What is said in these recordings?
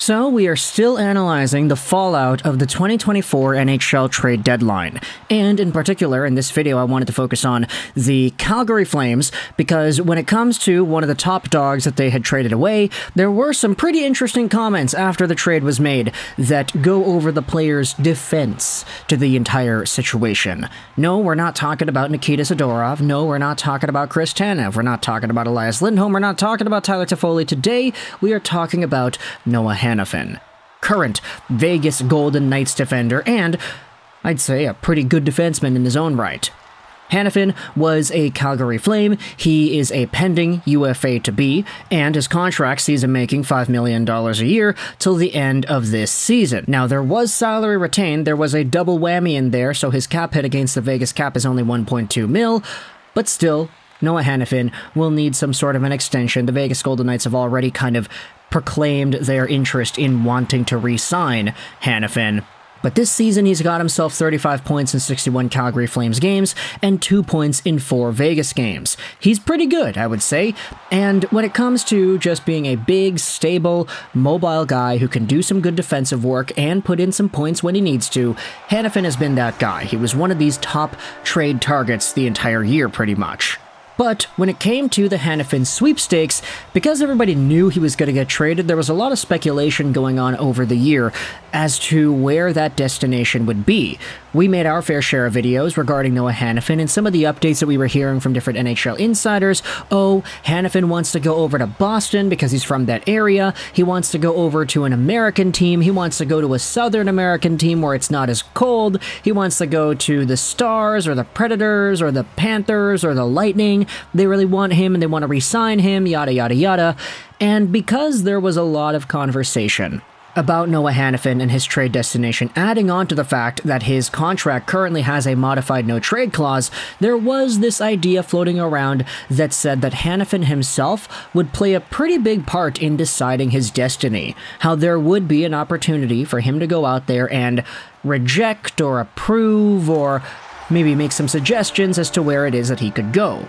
So, we are still analyzing the fallout of the 2024 NHL trade deadline. And in particular, in this video, I wanted to focus on the Calgary Flames, because when it comes to one of the top dogs that they had traded away, there were some pretty interesting comments after the trade was made that go over the player's defense to the entire situation. No, we're not talking about Nikita Zadorov. No, we're not talking about Chris Tanev. We're not talking about Elias Lindholm. We're not talking about Tyler Toffoli. Today, we are talking about Noah Hanifin, current Vegas Golden Knights defender, and I'd say a pretty good defenseman in his own right. Hanifin was a Calgary Flame. He is a pending UFA to be, and his contract sees him making $5 million a year till the end of this season. Now, there was salary retained. There was a double whammy in there, so his cap hit against the Vegas cap is only $1.2 million, but still, Noah Hanifin will need some sort of an extension. The Vegas Golden Knights have already kind of proclaimed their interest in wanting to re-sign Hanifin. But this season, he's got himself 35 points in 61 Calgary Flames games and 2 points in 4 Vegas games. He's pretty good, I would say. And when it comes to just being a big, stable, mobile guy who can do some good defensive work and put in some points when he needs to, Hanifin has been that guy. He was one of these top trade targets the entire year, pretty much. But when it came to the Hanifin sweepstakes, because everybody knew he was going to get traded, there was a lot of speculation going on over the year as to where that destination would be. We made our fair share of videos regarding Noah Hanifin and some of the updates that we were hearing from different NHL insiders. Oh, Hanifin wants to go over to Boston because he's from that area. He wants to go over to an American team. He wants to go to a Southern American team where it's not as cold. He wants to go to the Stars or the Predators or the Panthers or the Lightning. They really want him and they want to re-sign him, yada yada yada. And because there was a lot of conversation about Noah Hanifin and his trade destination, adding on to the fact that his contract currently has a modified no-trade clause, there was this idea floating around that said that Hanifin himself would play a pretty big part in deciding his destiny, how there would be an opportunity for him to go out there and reject or approve or maybe make some suggestions as to where it is that he could go.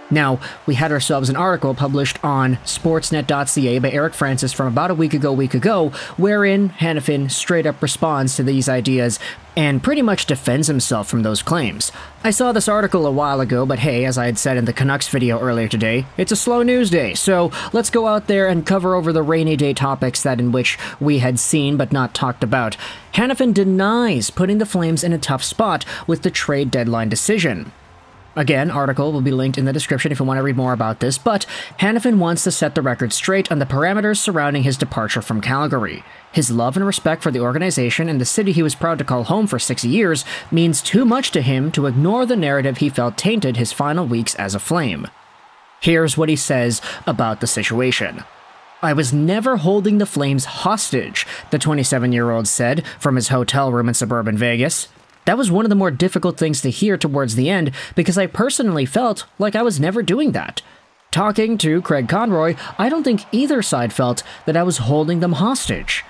Now, we had ourselves an article published on sportsnet.ca by Eric Francis from about a week ago, wherein Hanifin straight up responds to these ideas and pretty much defends himself from those claims. I saw this article a while ago, but hey, as I had said in the Canucks video earlier today, it's a slow news day, so let's go out there and cover over the rainy day topics that in which we had seen but not talked about. Hanifin denies putting the Flames in a tough spot with the trade deadline decision. Again, article will be linked in the description if you want to read more about this, but Hanifin wants to set the record straight on the parameters surrounding his departure from Calgary. His love and respect for the organization and the city he was proud to call home for 6 years means too much to him to ignore the narrative he felt tainted his final weeks as a Flame. Here's what he says about the situation. "I was never holding the Flames hostage," the 27-year-old said from his hotel room in suburban Vegas. "That was one of the more difficult things to hear towards the end because I personally felt like I was never doing that. Talking to Craig Conroy, I don't think either side felt that I was holding them hostage."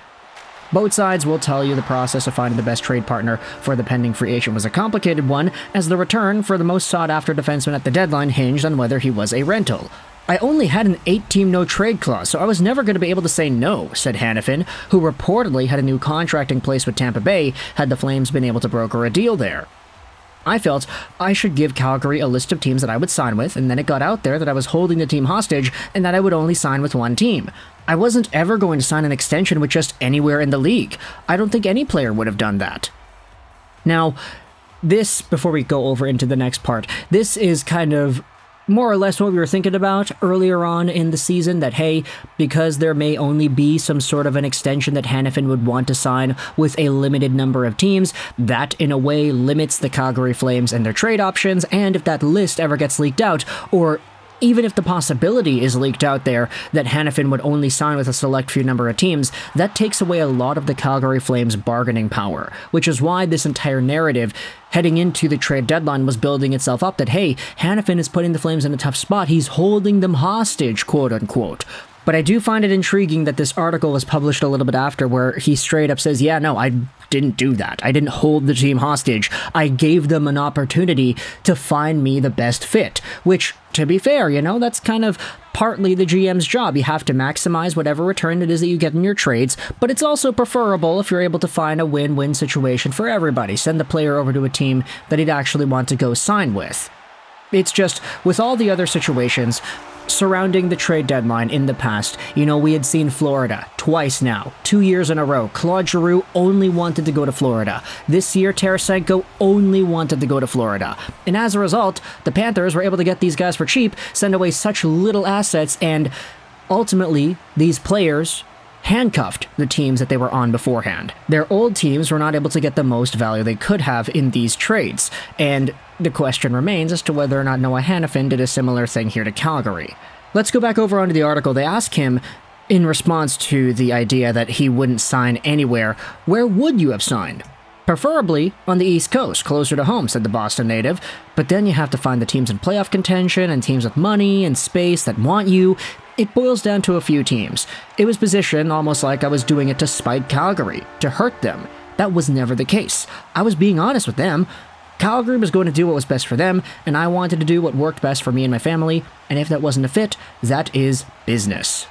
Both sides will tell you the process of finding the best trade partner for the pending free agent was a complicated one, as the return for the most sought-after defenseman at the deadline hinged on whether he was a rental. "I only had an 8-team no-trade clause, so I was never going to be able to say no," said Hanifin, who reportedly had a new contract in place with Tampa Bay had the Flames been able to broker a deal there. "I felt I should give Calgary a list of teams that I would sign with, and then it got out there that I was holding the team hostage and that I would only sign with one team. I wasn't ever going to sign an extension with just anywhere in the league. I don't think any player would have done that." Now, this, before we go over into the next part, this is kind of more or less what we were thinking about earlier on in the season, that hey, because there may only be some sort of an extension that Hanifin would want to sign with a limited number of teams, that in a way limits the Calgary Flames and their trade options, and if that list ever gets leaked out, or even if the possibility is leaked out there that Hanifin would only sign with a select few number of teams, that takes away a lot of the Calgary Flames' bargaining power, which is why this entire narrative heading into the trade deadline was building itself up that, hey, Hanifin is putting the Flames in a tough spot, he's holding them hostage, quote-unquote. But I do find it intriguing that this article was published a little bit after where he straight up says, yeah, no, I didn't do that. I didn't hold the team hostage. I gave them an opportunity to find me the best fit, which, to be fair, that's kind of partly the GM's job. You have to maximize whatever return it is that you get in your trades, but it's also preferable if you're able to find a win-win situation for everybody. Send the player over to a team that he'd actually want to go sign with. It's just, with all the other situations surrounding the trade deadline in the past, we had seen Florida twice now, 2 years in a row. Claude Giroux only wanted to go to Florida. This year, Tarasenko only wanted to go to Florida. And as a result, the Panthers were able to get these guys for cheap, send away such little assets, and ultimately, these players handcuffed the teams that they were on beforehand. Their old teams were not able to get the most value they could have in these trades, and the question remains as to whether or not Noah Hanifin did a similar thing here to Calgary. Let's go back over onto the article. They ask him, in response to the idea that he wouldn't sign anywhere, where would you have signed? Preferably on the East Coast, closer to home, said the Boston native. But then you have to find the teams in playoff contention and teams with money and space that want you. It boils down to a few teams. It was positioned almost like I was doing it to spite Calgary, to hurt them. That was never the case. I was being honest with them. Calgary was going to do what was best for them, and I wanted to do what worked best for me and my family, and if that wasn't a fit, that is business.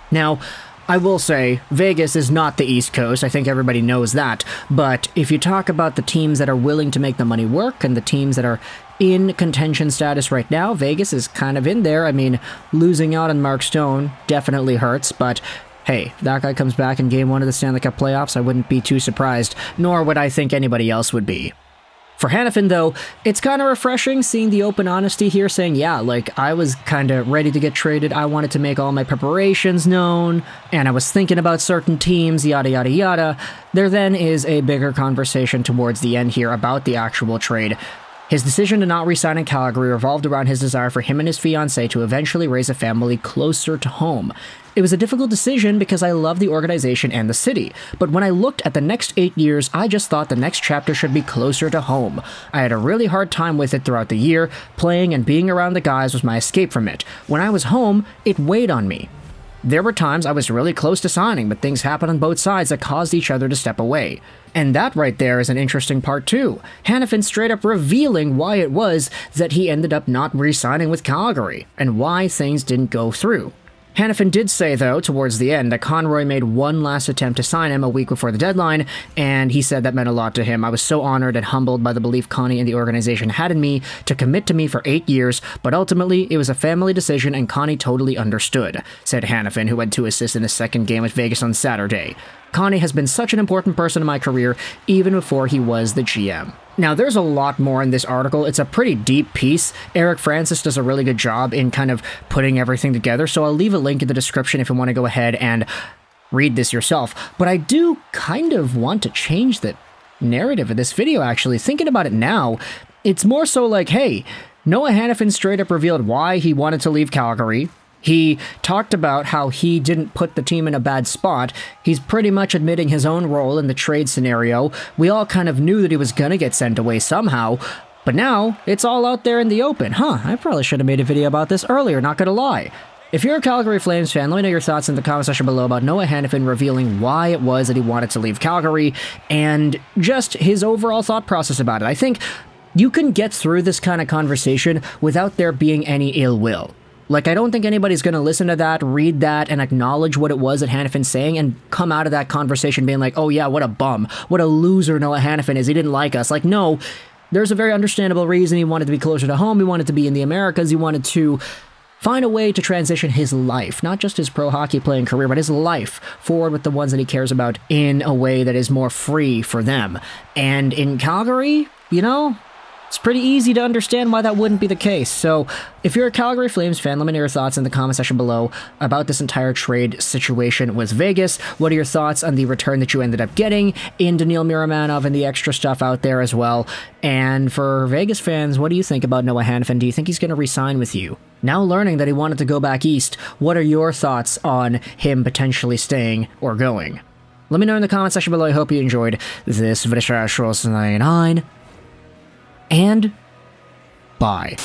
Now, I will say, Vegas is not the East Coast, I think everybody knows that, but if you talk about the teams that are willing to make the money work, and the teams that are in contention status right now, Vegas is kind of in there. I mean, losing out on Mark Stone definitely hurts, but hey, if that guy comes back in Game 1 of the Stanley Cup Playoffs, I wouldn't be too surprised, nor would I think anybody else would be. For Hanifin, though, it's kind of refreshing seeing the open honesty here, saying, yeah, I was kind of ready to get traded, I wanted to make all my preparations known, and I was thinking about certain teams, yada yada yada. There then is a bigger conversation towards the end here about the actual trade. His decision to not re-sign in Calgary revolved around his desire for him and his fiancée to eventually raise a family closer to home. It was a difficult decision because I love the organization and the city, but when I looked at the next 8 years, I just thought the next chapter should be closer to home. I had a really hard time with it throughout the year. Playing and being around the guys was my escape from it. When I was home, it weighed on me. There were times I was really close to signing, but things happened on both sides that caused each other to step away. And that right there is an interesting part too. Hanifin straight up revealing why it was that he ended up not re-signing with Calgary, and why things didn't go through. Hanifin did say, though, towards the end, that Conroy made one last attempt to sign him a week before the deadline, and he said that meant a lot to him. I was so honored and humbled by the belief Connie and the organization had in me to commit to me for 8 years, but ultimately, it was a family decision and Connie totally understood, said Hanifin, who had 2 assists in his second game with Vegas on Saturday. Connie has been such an important person in my career, even before he was the GM. Now, there's a lot more in this article. It's a pretty deep piece. Eric Francis does a really good job in kind of putting everything together, so I'll leave a link in the description if you want to go ahead and read this yourself. But I do kind of want to change the narrative of this video, actually. Thinking about it now, it's more so like, hey, Noah Hanifin straight up revealed why he wanted to leave Calgary. He talked about how he didn't put the team in a bad spot. He's pretty much admitting his own role in the trade scenario. We all kind of knew that he was going to get sent away somehow, but now it's all out there in the open. I probably should have made a video about this earlier, not gonna lie. If you're a Calgary Flames fan, let me know your thoughts in the comment section below about Noah Hanifin revealing why it was that he wanted to leave Calgary, and just his overall thought process about it. I think you can get through this kind of conversation without there being any ill will. I don't think anybody's going to listen to that, read that, and acknowledge what it was that Hanifin's saying and come out of that conversation being like, oh yeah, what a bum. What a loser Noah Hanifin is. He didn't like us. No, there's a very understandable reason he wanted to be closer to home. He wanted to be in the Americas. He wanted to find a way to transition his life, not just his pro hockey playing career, but his life forward with the ones that he cares about in a way that is more free for them. And in Calgary, it's pretty easy to understand why that wouldn't be the case. So, if you're a Calgary Flames fan, let me know your thoughts in the comment section below about this entire trade situation with Vegas. What are your thoughts on the return that you ended up getting in Daniil Miramanov and the extra stuff out there as well? And for Vegas fans, what do you think about Noah Hanifin? Do you think he's going to re-sign with you? Now learning that he wanted to go back east, what are your thoughts on him potentially staying or going? Let me know in the comment section below. I hope you enjoyed this video. And bye.